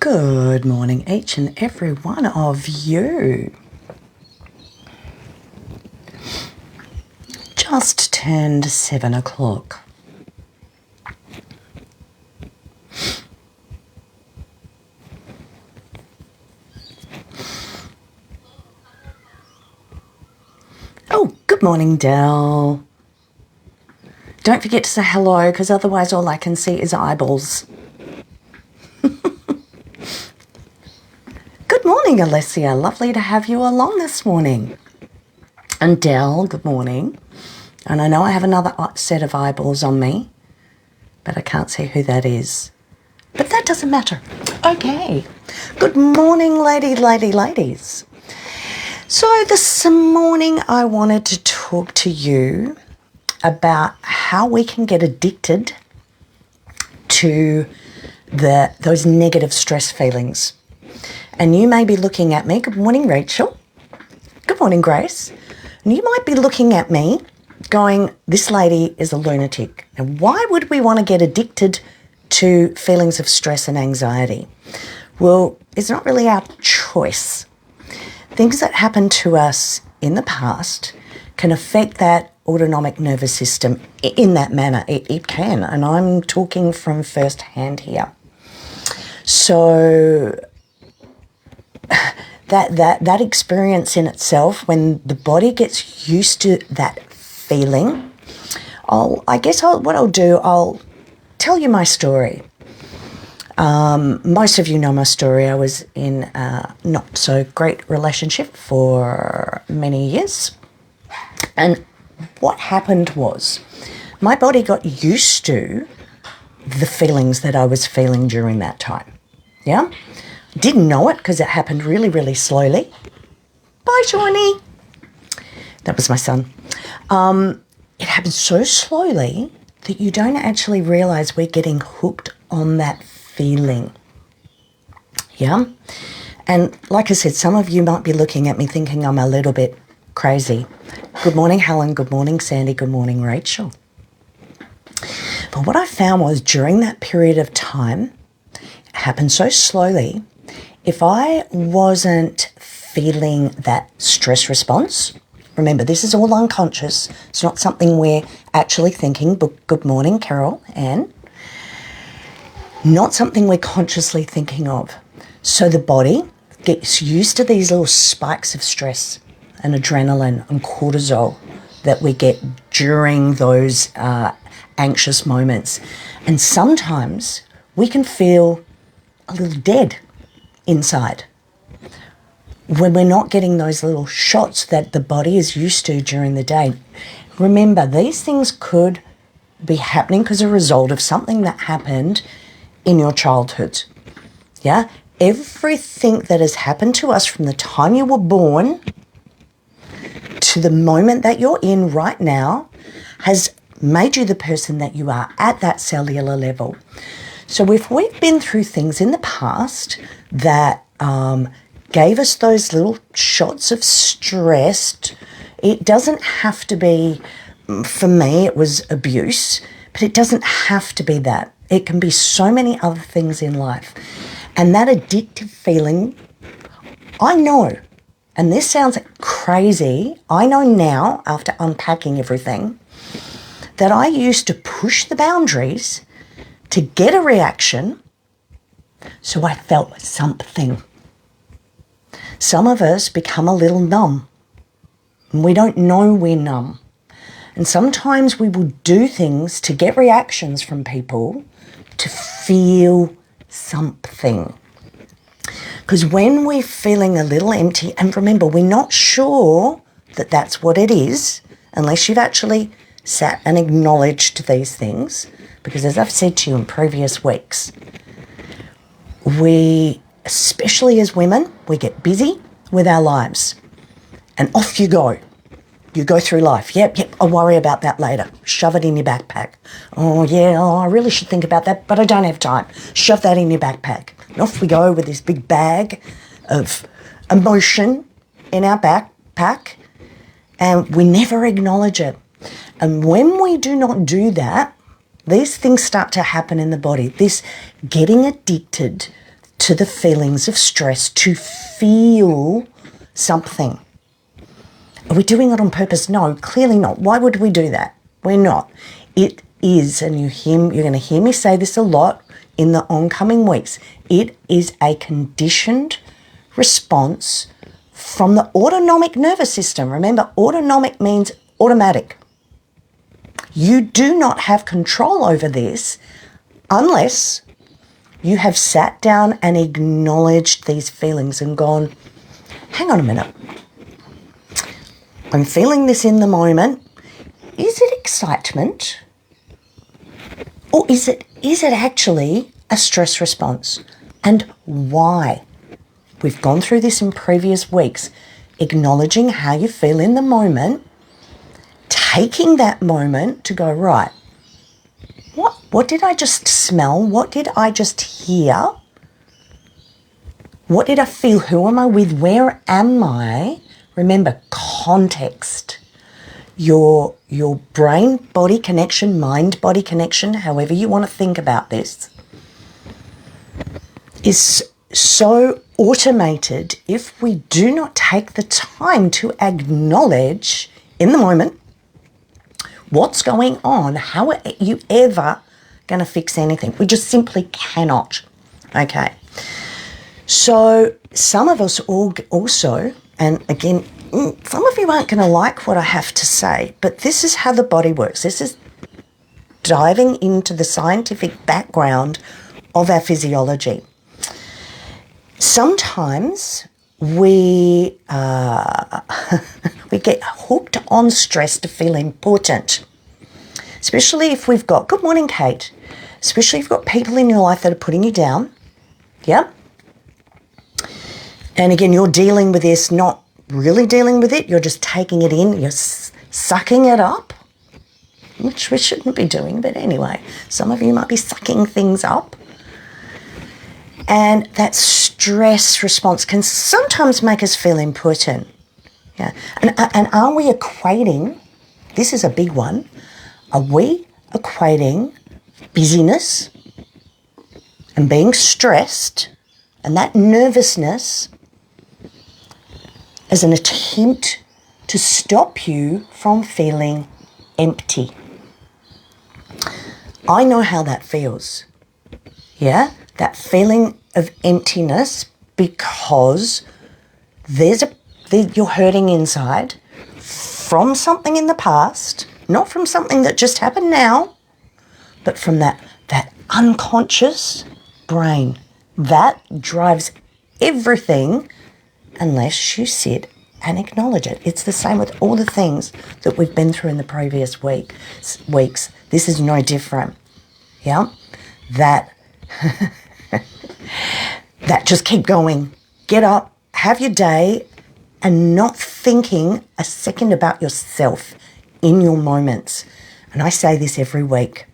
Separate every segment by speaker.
Speaker 1: Good morning, each and every one of you. Just turned 7 o'clock. Oh, good morning, Del. Don't forget to say hello, because otherwise all I can see is eyeballs. Good morning, Alessia. Lovely to have you along this morning. And Del, good morning. And I know I have another set of eyeballs on me, but I can't see who that is. But that doesn't matter. Okay. Good morning, ladies. So this morning I wanted to talk to you about how we can get addicted to those negative stress feelings. And you may be looking at me. Good morning, Rachel. Good morning, Grace. And you might be looking at me going, this lady is a lunatic. And why would we want to get addicted to feelings of stress and anxiety? Well, it's not really our choice. Things that happen to us in the past can affect that autonomic nervous system in that manner. It can, and I'm talking from first hand here. So that experience in itself, when the body gets used to that feeling, what I'll do, I'll tell you my story. Most of you know my story. I was in a not so great relationship for many years. And what happened was my body got used to the feelings that I was feeling during that time. Yeah? Didn't know it because it happened really, really slowly. Bye, Shawnee. That was my son. It happened so slowly that you don't actually realize we're getting hooked on that feeling. Yeah? And like I said, some of you might be looking at me thinking I'm a little bit crazy. Good morning, Helen. Good morning, Sandy. Good morning, Rachel. But what I found was during that period of time, it happened so slowly, if I wasn't feeling that stress response, remember, this is all unconscious. It's not something we're actually thinking. But good morning, Carol, Anne. Not something we're consciously thinking of. So the body gets used to these little spikes of stress and adrenaline and cortisol that we get during those anxious moments. And sometimes we can feel a little dead inside when we're not getting those little shots that the body is used to during the day. Remember, these things could be happening because a result of something that happened in your childhood. Yeah? Everything that has happened to us from the time you were born to the moment that you're in right now has made you the person that you are at that cellular level. So if we've been through things in the past that gave us those little shots of stress, it doesn't have to be, for me, it was abuse, but it doesn't have to be that. It can be so many other things in life. And that addictive feeling, I know, and this sounds crazy, I know now, after unpacking everything, that I used to push the boundaries to get a reaction, so I felt something. Some of us become a little numb, and we don't know we're numb. And sometimes we will do things to get reactions from people to feel something. Because when we're feeling a little empty, and remember, we're not sure that that's what it is, unless you've actually sat and acknowledged these things. Because as I've said to you in previous weeks, we, especially as women, we get busy with our lives. And off you go. You go through life. Yep, I'll worry about that later. Shove it in your backpack. I really should think about that, but I don't have time. Shove that in your backpack. And off we go with this big bag of emotion in our backpack, and we never acknowledge it. And when we do not do that, these things start to happen in the body. This getting addicted to the feelings of stress to feel something. Are we doing it on purpose? No, clearly not. Why would we do that? We're not. It is, and you're going to hear me say this a lot in the oncoming weeks, it is a conditioned response from the autonomic nervous system. Remember, autonomic means automatic. You do not have control over this unless you have sat down and acknowledged these feelings and gone, hang on a minute. I'm feeling this in the moment. Is it excitement? Or is it actually a stress response? And why? We've gone through this in previous weeks. Acknowledging how you feel in the moment, taking that moment to go, right, what did I just smell? What did I just hear? What did I feel? Who am I with? Where am I? Remember, context. Your brain-body connection, mind-body connection, however you want to think about this, is so automated if we do not take the time to acknowledge in the moment what's going on. How are you ever going to fix anything? We just simply cannot. Okay. So some of us also, and again, some of you aren't going to like what I have to say, but this is how the body works. This is diving into the scientific background of our physiology. Sometimes we get hooked on stress to feel important, especially if we've got, good morning, Kate, especially if you've got people in your life that are putting you down. Yep. And again, you're dealing with this, not really dealing with it. You're just taking it in. You're sucking it up, which we shouldn't be doing. But anyway, some of you might be sucking things up. And that stress response can sometimes make us feel important. Yeah. And are we equating, this is a big one, are we equating busyness and being stressed and that nervousness as an attempt to stop you from feeling empty? I know how that feels. Yeah, that feeling of emptiness because you're hurting inside from something in the past, not from something that just happened now, but from that unconscious brain. That drives everything unless you sit and acknowledge it. It's the same with all the things that we've been through in the previous weeks. This is no different. Yeah? That just keep going. Get up, have your day, and not thinking a second about yourself in your moments. And I say this every week.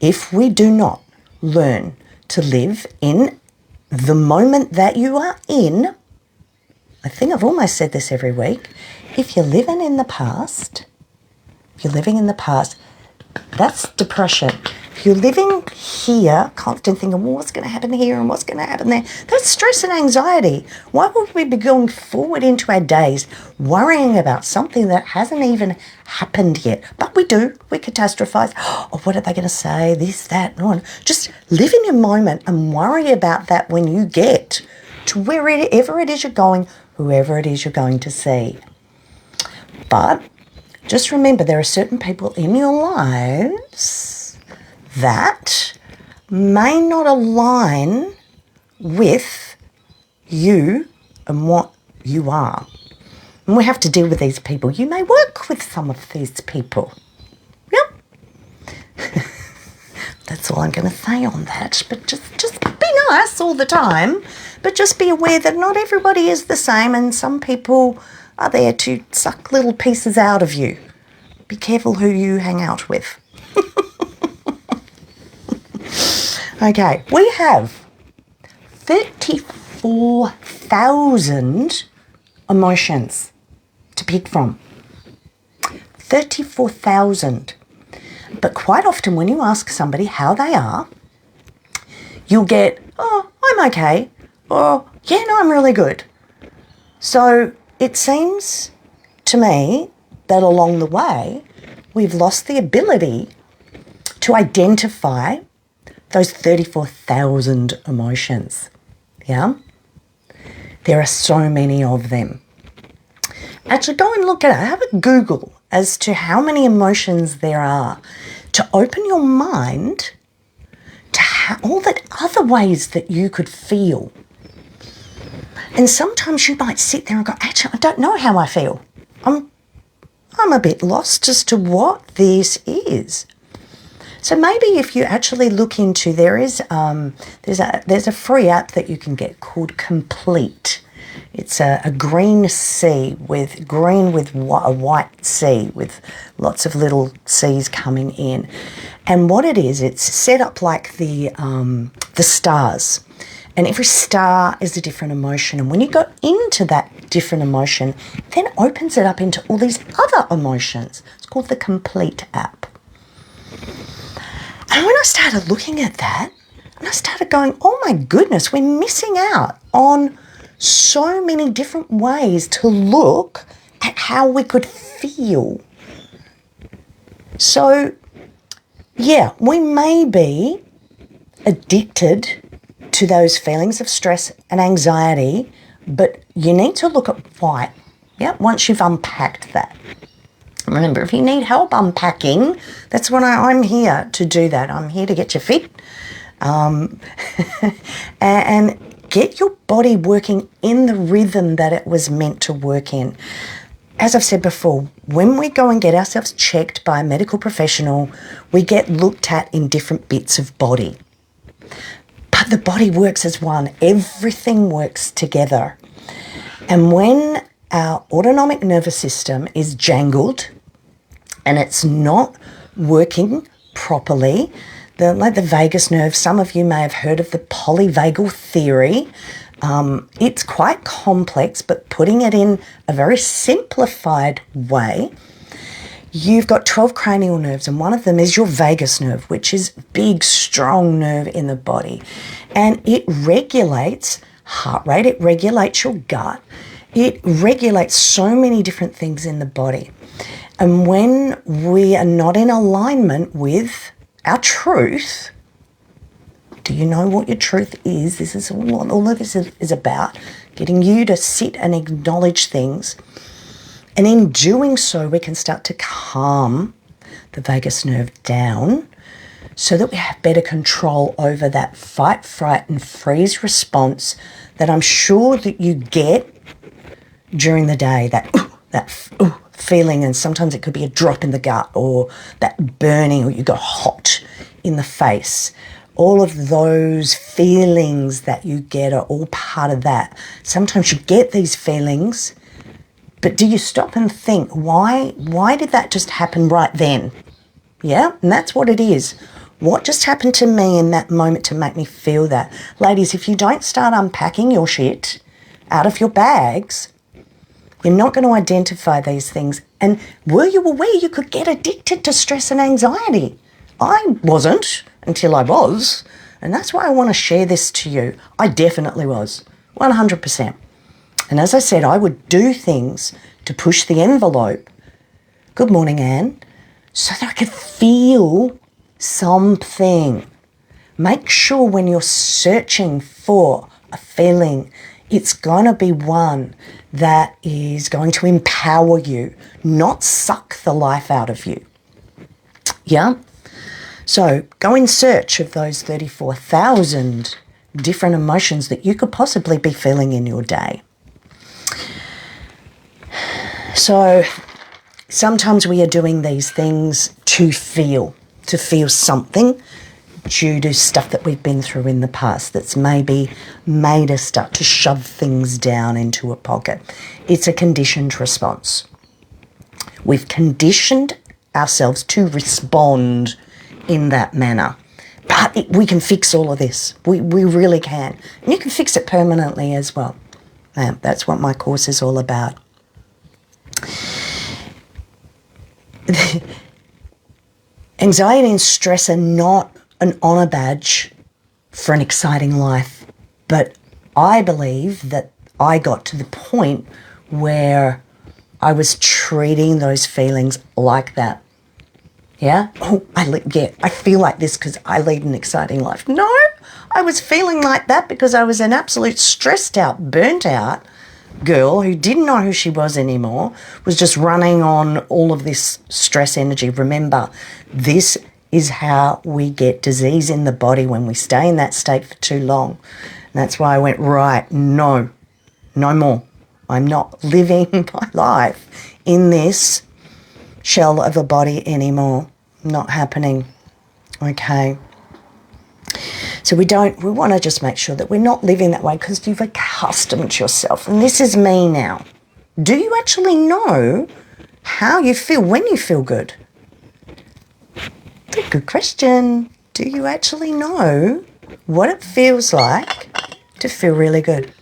Speaker 1: If we do not learn to live in the moment that you are in, I think I've almost said this every week, if you're living in the past, that's depression. If you're living here, constantly thinking, well, what's going to happen here and what's going to happen there, that's stress and anxiety. Why would we be going forward into our days worrying about something that hasn't even happened yet? But we do. We catastrophize. Oh, what are they going to say? This, that, no. Just live in your moment and worry about that when you get to wherever it is you're going, whoever it is you're going to see. But just remember, there are certain people in your lives that may not align with you and what you are. And we have to deal with these people. You may work with some of these people. Yep. That's all I'm going to say on that. But just be nice all the time. But just be aware that not everybody is the same, and some people are there to suck little pieces out of you. Be careful who you hang out with. Okay, we have 34,000 emotions to pick from. 34,000. But quite often when you ask somebody how they are, you'll get, oh, I'm okay. or, yeah, no, I'm really good. So it seems to me that along the way, we've lost the ability to identify those 34,000 emotions. Yeah? There are so many of them. Actually, go and look at it. Have a Google as to how many emotions there are to open your mind to all the other ways that you could feel. And sometimes you might sit there and go, actually, I don't know how I feel. I'm a bit lost as to what this is. So maybe if you actually look into, there's a free app that you can get called Complete. It's a green sea with a white sea with lots of little seas coming in. And what it is, it's set up like the stars. And every star is a different emotion. And when you go into that different emotion, then it opens it up into all these other emotions. It's called the Complete app. And when I started looking at that, and I started going, oh my goodness, we're missing out on so many different ways to look at how we could feel. So, yeah, we may be addicted to those feelings of stress and anxiety, but you need to look at why. Yeah, once you've unpacked that. Remember, if you need help unpacking, that's what I'm here to do that. I'm here to get you fit and get your body working in the rhythm that it was meant to work in. As I've said before, when we go and get ourselves checked by a medical professional, we get looked at in different bits of body. But the body works as one. Everything works together. And when our autonomic nervous system is jangled and it's not working properly, like the vagus nerve, some of you may have heard of the polyvagal theory. It's quite complex, but putting it in a very simplified way, you've got 12 cranial nerves, and one of them is your vagus nerve, which is a big, strong nerve in the body. And it regulates heart rate, it regulates your gut, it regulates so many different things in the body. And when we are not in alignment with our truth, do you know what your truth is? This is all of this is about, getting you to sit and acknowledge things. And in doing so, we can start to calm the vagus nerve down so that we have better control over that fight, fright, and freeze response that I'm sure that you get during the day, that feeling, and sometimes it could be a drop in the gut or that burning, or you go hot in the face. All of those feelings that you get are all part of that. Sometimes you get these feelings, but do you stop and think, why did that just happen right then? Yeah, and that's what it is. What just happened to me in that moment to make me feel that? Ladies, if you don't start unpacking your shit out of your bags, you're not going to identify these things. And were you aware you could get addicted to stress and anxiety? I wasn't until I was. And that's why I want to share this to you. I definitely was, 100%. And as I said, I would do things to push the envelope. Good morning, Anne. So that I could feel something. Make sure when you're searching for a feeling, it's going to be one that is going to empower you, not suck the life out of you. Yeah? So go in search of those 34,000 different emotions that you could possibly be feeling in your day. So sometimes we are doing these things to feel something due to stuff that we've been through in the past that's maybe made us start to shove things down into a pocket. It's a conditioned response. We've conditioned ourselves to respond in that manner. But we can fix all of this. We really can. And you can fix it permanently as well. That's what my course is all about. Anxiety and stress are not an honour badge for an exciting life, but I believe that I got to the point where I was treating those feelings like that. Yeah? Oh, I feel like this because I lead an exciting life. No, I was feeling like that because I was an absolute stressed out, burnt out girl who didn't know who she was anymore, was just running on all of this stress energy. Remember, this is how we get disease in the body when we stay in that state for too long. And that's why I went, right, no more. I'm not living my life in this shell of a body anymore. Not happening. Okay. So we want to just make sure that we're not living that way because you've accustomed yourself. And this is me now. Do you actually know how you feel when you feel good? It's a good question. Do you actually know what it feels like to feel really good?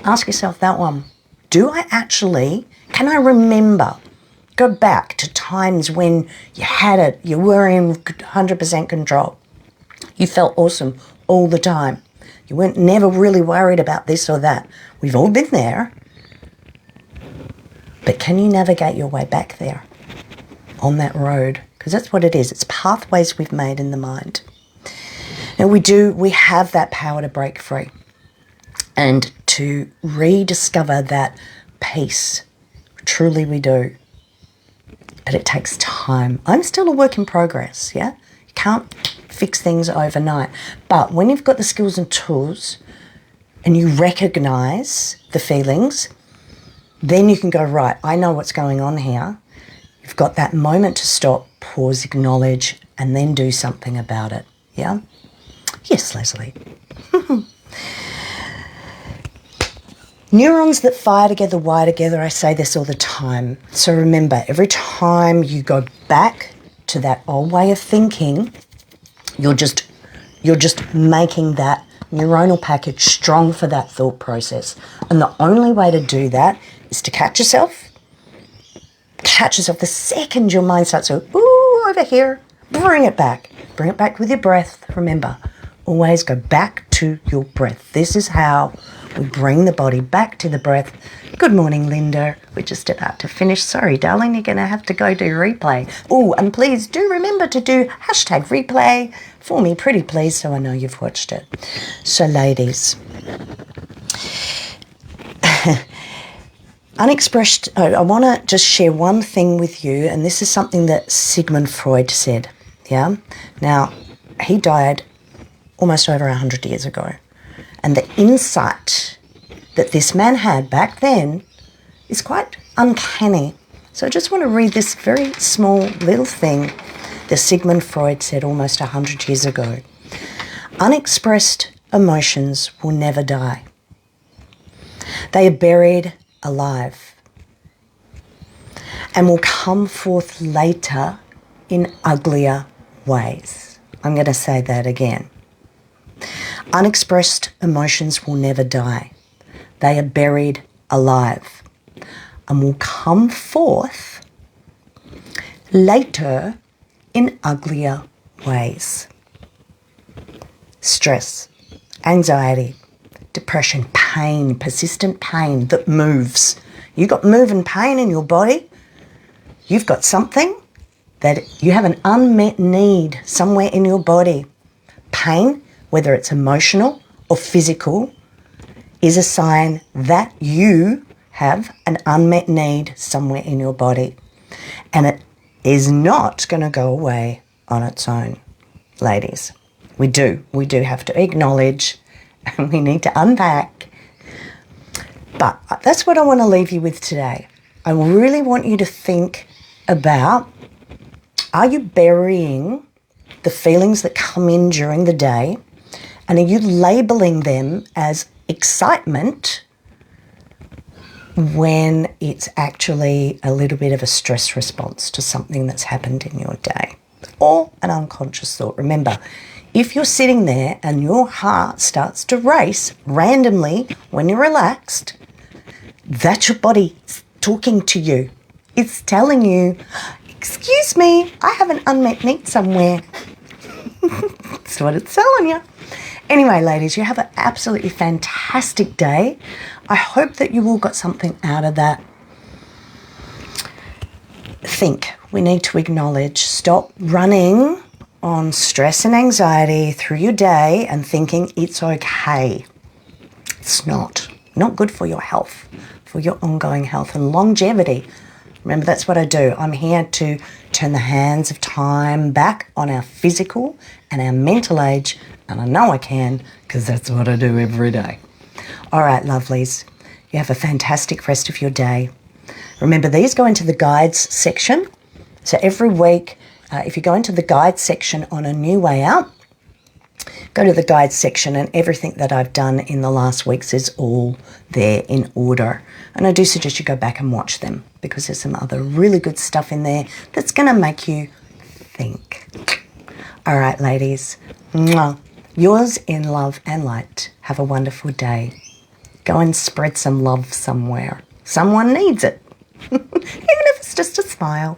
Speaker 1: Ask yourself that one. Can I remember, go back to times when you had it, you were in 100% control. You felt awesome all the time. You weren't never really worried about this or that. We've all been there. But can you navigate your way back there on that road? Because that's what it is. It's pathways we've made in the mind. Now we have that power to break free and to rediscover that peace. Truly we do. But it takes time. I'm still a work in progress, yeah? You can't fix things overnight. But when you've got the skills and tools and you recognize the feelings, then you can go, right, I know what's going on here. You've got that moment to stop, pause, acknowledge, and then do something about it, yeah? Yes, Leslie. Neurons that fire together, wire together. I say this all the time. So remember, every time you go back to that old way of thinking, you're just making that neuronal package strong for that thought process. And the only way to do that is to catch yourself. Catch yourself the second your mind starts to, ooh, over here. Bring it back. Bring it back with your breath. Remember, always go back to your breath. This is how we bring the body back to the breath. Good morning, Linda. We're just about to finish. Sorry, darling, you're going to have to go do replay. Oh, and please do remember to do #replay for me, pretty please, so I know you've watched it. So, ladies, unexpressed, I want to just share one thing with you, and this is something that Sigmund Freud said, yeah? Now, he died almost over 100 years ago. And the insight that this man had back then is quite uncanny. So I just want to read this very small little thing that Sigmund Freud said almost 100 years ago. Unexpressed emotions will never die. They are buried alive and will come forth later in uglier ways. I'm going to say that again. Unexpressed emotions will never die. They are buried alive and will come forth later in uglier ways. Stress, anxiety, depression, pain, persistent pain that moves. You've got moving pain in your body. You've got something that you have an unmet need somewhere in your body. Pain, whether it's emotional or physical, is a sign that you have an unmet need somewhere in your body. And it is not going to go away on its own, ladies. We do have to acknowledge and we need to unpack. But that's what I want to leave you with today. I really want you to think about, are you burying the feelings that come in during the day? And are you labeling them as excitement when it's actually a little bit of a stress response to something that's happened in your day or an unconscious thought? Remember, if you're sitting there and your heart starts to race randomly when you're relaxed, that's your body talking to you. It's telling you, excuse me, I have an unmet need somewhere. That's what it's telling you. Anyway, ladies, you have an absolutely fantastic day. I hope that you all got something out of that. Think. We need to acknowledge. Stop running on stress and anxiety through your day and thinking it's okay. It's not. Not good for your health, for your ongoing health and longevity. Remember, that's what I do. I'm here to turn the hands of time back on our physical and our mental age, and I know I can because that's what I do every day. All right, lovelies, you have a fantastic rest of your day. Remember, these go into the guides section. So every week, if you go into the guides section on a new way out, go to the guides section and everything that I've done in the last weeks is all there in order. And I do suggest you go back and watch them because there's some other really good stuff in there that's going to make you think. All right, ladies. Mwah. Yours in love and light. Have a wonderful day. Go and spread some love somewhere. Someone needs it. Even if it's just a smile.